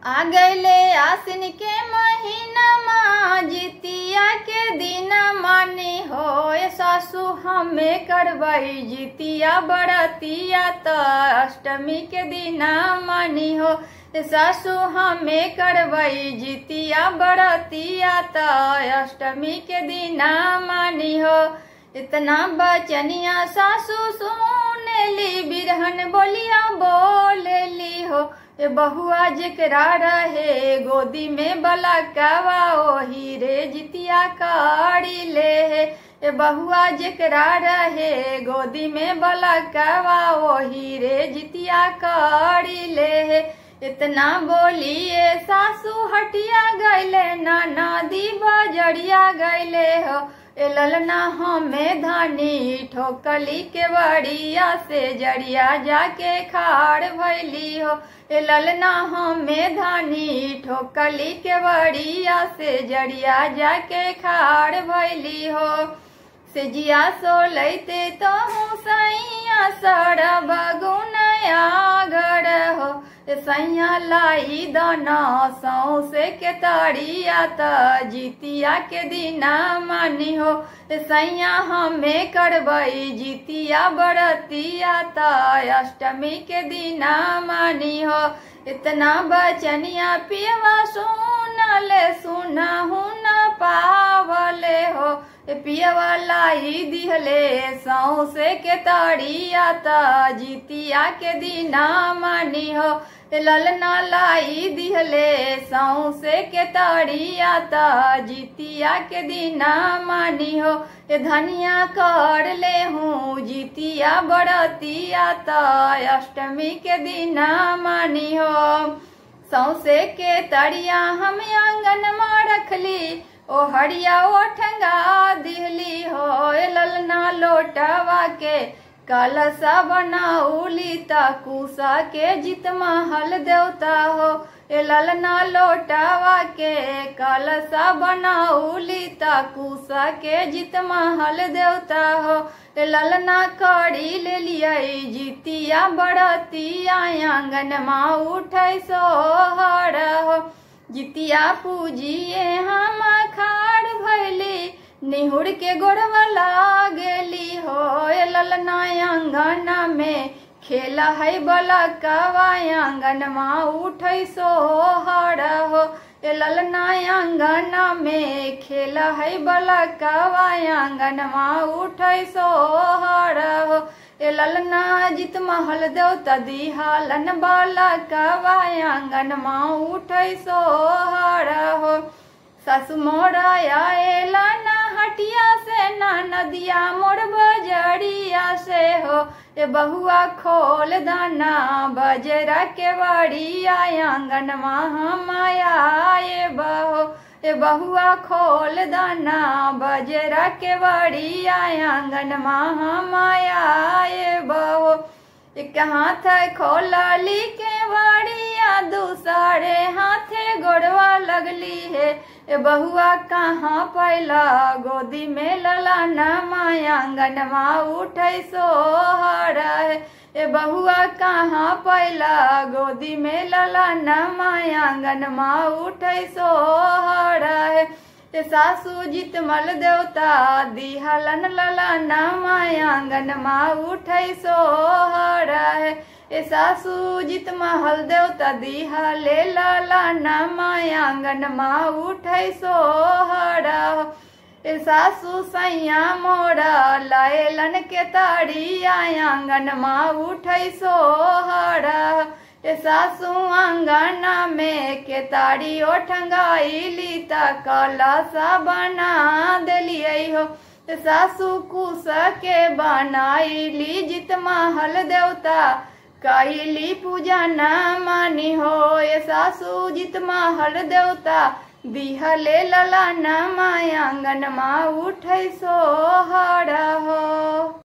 आ गईले आसिन के महीना जितिया के दिन मानी हो सासू हमें करवाई जितिया बड़तिया त अष्टमी के दिन मानी हो सासू हमें करवाई जितिया बड़तिया त अष्टमी के दिन मानी हो। इतना बचनिया सासू सुनेली बिरहन बोलिया बोलेली हो बहुआ जेकरा रहे गोदी में बलकवा ओही रे जितिया काड़ी ले है बहुआ जेकरा रहे गोदी में बलकवा ओही रे जितिया काड़ी ले है। इतना बोलिए सासू हटिया गईले नदी बजरिया गईले हो ललना हमें धानी ठोकली के बड़िया से जड़िया जाके खाड़ भैली हो ललना हमें धानी ठोकली के बड़िया से जड़िया जाके खाड़ भैली हो। सेजिया सोलते तो हूँ सैया सड़ बगुनया गड़ हो सैया लाई दाना सौ से के ताड़िया त जितिया के दीना मानी हो सैया हमें करवाई जितिया बड़तिया त अष्टमी के दीना मानी हो। इतना बचनिया पियवा सुनले सुना हूँ न पावले हो पियवा लाई दिहले सौ से के ताड़िया त जितिया के दीना मानी हो ललना लाई दिहले सौ से के ताड़िया त जितिया के दीना मानी हो। धनिया कर ले हूँ जितिया बड़तिया त अष्टमी के दीना मानी हो। सौसे के तड़िया हम आंगन में रखली ओ हरिया ओ ठंगा दिहली हो ललना लोटवा के कलसा बनाउली कुसा के जित महल देवता हो ललना लोटवा के कलसा बनाउली कुसा के जित महल देवता हो ललना कड़ी ले लिया जितिया बड़तिया आंगन माँ उठै सोहर हो जितिया पूजिए हम खाड़ भैली निहुर के गोड़वा लागेली हो ललना आंगन में खेला है बलकवा आंगन माँ उठै सोहर हो ललना आंगन में खेला है बलकवा आंगन माँ उठै सोहर हो ललना जित महल देवता दिहालन बलकवा आंगन माँ उठै सोहर हो। सासु मोरा आएला ना हटिया से ना नदिया मोर बजरिया से हो बहुआ खोल दाना बजरा के बड़िया आंगन हम आए बहो बहुआ खोल दाना बजरा के बड़िया आंगन हम आए बहो। एक हाथ खोलली के बड़िया दूसरे हाथे गोड़वा लगली है बहुआ कहाँ पैला गोदी में ललना आंगन माँ उठै सोहर है बहुआ कहाँ पैला गोदी में ललना आंगन माँ उठै सोहर है सासू जित मल देवता दिहलन ललना आंगन माँ उठै सोहर है सासू जित महल देवता दिहले ललना आंगन माँ उठै सोहर सासू सैया मोरा लायलन के ताड़िया आंगन माँ उठै सोहर सासू आंगन में के ताड़ी ओ ठंगाईली कलसा बना दिलिये हो सासू कुश के बनाईली जित महल देवता कैली पूजा न मानी हो सासू जित महल देवता दिहले ललना आंगन माँ उठै सोहर हो।